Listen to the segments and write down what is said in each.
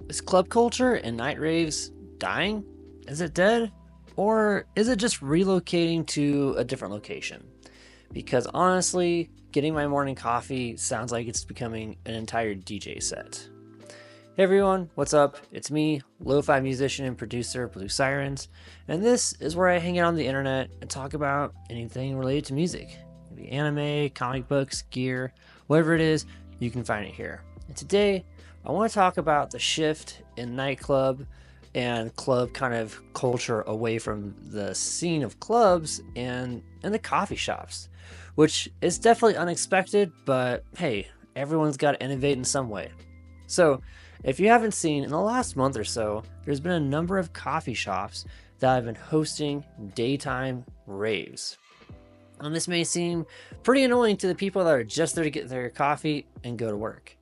Is club culture and night raves dying? Is it dead? Or is it just relocating to a different location? Because honestly, getting my morning coffee sounds like it's becoming an entire DJ set. Hey everyone, what's up? It's me, lo-fi musician and producer Blue Sirens, and this is where I hang out on the internet and talk about anything related to music. Maybe anime, comic books, gear, whatever it is, you can find it here. And today, I want to talk about the shift in nightclub and club kind of culture away from the scene of clubs and the coffee shops, which is definitely unexpected, but hey, everyone's got to innovate in some way. So, if you haven't seen, in the last month or so, there's been a number of coffee shops that have been hosting daytime raves. And this may seem pretty annoying to the people that are just there to get their coffee and go to work.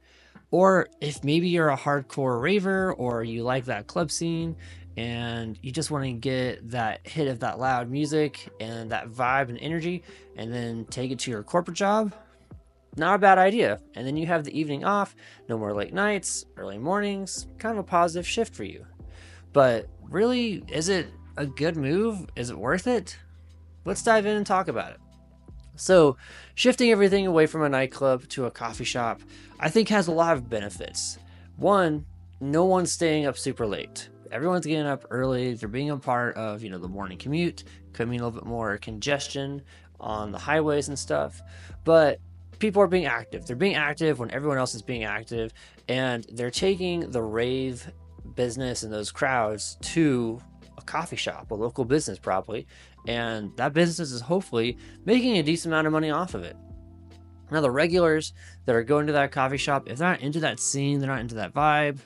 Or if maybe you're a hardcore raver or you like that club scene and you just want to get that hit of that loud music and that vibe and energy and then take it to your corporate job, not a bad idea. And then you have the evening off, no more late nights, early mornings, kind of a positive shift for you. But really, is it a good move? Is it worth it? Let's dive in and talk about it. So, shifting everything away from a nightclub to a coffee shop, I think has a lot of benefits. One, no one's staying up super late. Everyone's getting up early. They're being a part of, the morning commute, could mean a little bit more congestion on the highways and stuff. But people are being active. They're being active when everyone else is being active, and they're taking the rave business and those crowds to a coffee shop, a local business probably, and that business is hopefully making a decent amount of money off of it. Now, the regulars that are going to that coffee shop, if they're not into that scene, they're not into that vibe,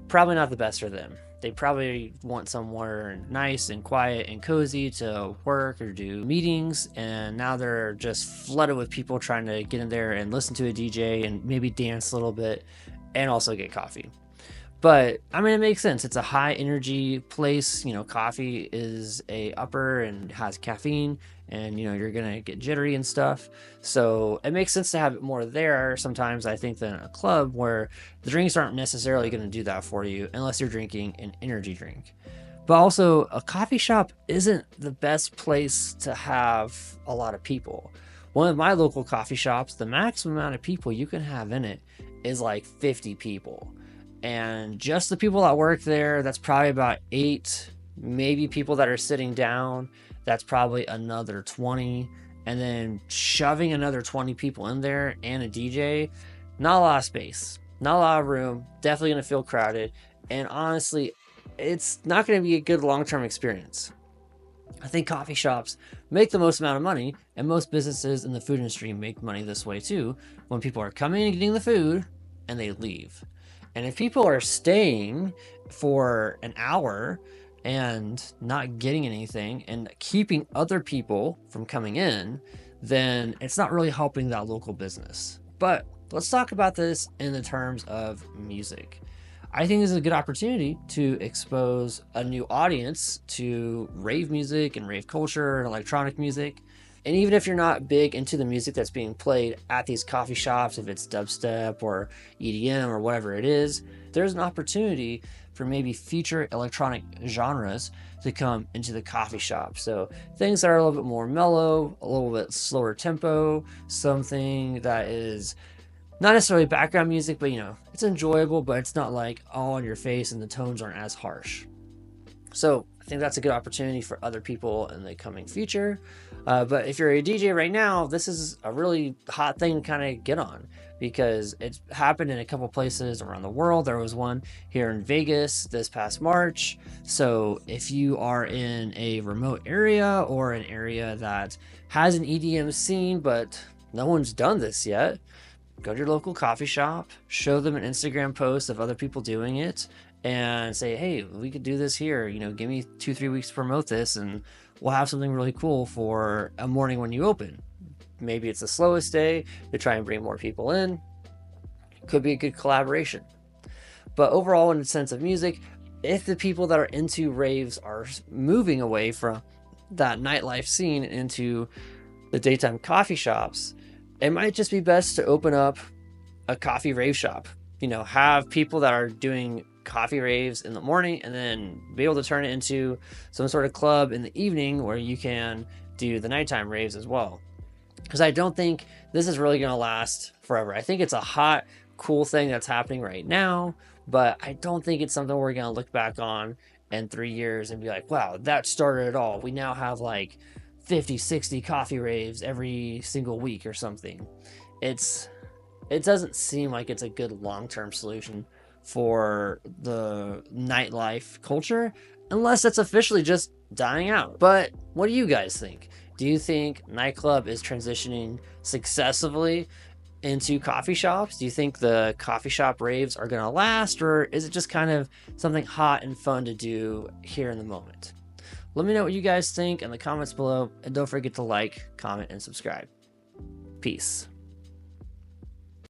probably not the best for them. They probably want somewhere nice and quiet and cozy to work or do meetings, and now they're just flooded with people trying to get in there and listen to a DJ and maybe dance a little bit and also get coffee. But I mean, it makes sense. It's a high energy place. Coffee is a upper and has caffeine, and you're gonna get jittery and stuff. So it makes sense to have it more there sometimes, I think, than a club where the drinks aren't necessarily gonna do that for you unless you're drinking an energy drink. But also, a coffee shop isn't the best place to have a lot of people. One of my local coffee shops, the maximum amount of people you can have in it is like 50 people. And just the people that work there, that's probably about 8, maybe people that are sitting down, that's probably another 20. And then shoving another 20 people in there and a DJ, not a lot of space, not a lot of room, definitely going to feel crowded. And honestly, it's not going to be a good long-term experience. I think coffee shops make the most amount of money, and most businesses in the food industry make money this way too, when people are coming and getting the food and they leave. And if people are staying for an hour and not getting anything and keeping other people from coming in, then it's not really helping that local business. But let's talk about this in the terms of music. I think this is a good opportunity to expose a new audience to rave music and rave culture and electronic music. And even if you're not big into the music that's being played at these coffee shops, if it's dubstep or EDM or whatever it is, there's an opportunity for maybe future electronic genres to come into the coffee shop. So things that are a little bit more mellow, a little bit slower tempo, something that is not necessarily background music, but it's enjoyable, but it's not like all in your face and the tones aren't as harsh. So I think that's a good opportunity for other people in the coming future. But if you're a DJ right now, this is a really hot thing to kind of get on, because it's happened in a couple places around the world. There was one here in Vegas this past March. So if you are in a remote area or an area that has an EDM scene, but no one's done this yet, go to your local coffee shop, show them an Instagram post of other people doing it, and say, hey, we could do this here. Give me 2-3 weeks to promote this, and we'll have something really cool for a morning when you open. Maybe it's the slowest day to try and bring more people in. Could be a good collaboration. But overall, in the sense of music, if the people that are into raves are moving away from that nightlife scene into the daytime coffee shops, it might just be best to open up a coffee rave shop. Have people that are doing coffee raves in the morning and then be able to turn it into some sort of club in the evening where you can do the nighttime raves as well. Because I don't think this is really going to last forever. I think it's a hot, cool thing that's happening right now, but I don't think it's something we're going to look back on in 3 years and be like, wow, that started it all. We now have like 50, 60 coffee raves every single week or something. It doesn't seem like it's a good long-term solution for the nightlife culture unless it's officially just dying out. But what do you guys think? Do you think nightclub is transitioning successfully into coffee shops? Do you think the coffee shop raves are going to last, or is it just kind of something hot and fun to do here in the moment? Let me know what you guys think in the comments below, and don't forget to like, comment, and subscribe. Peace.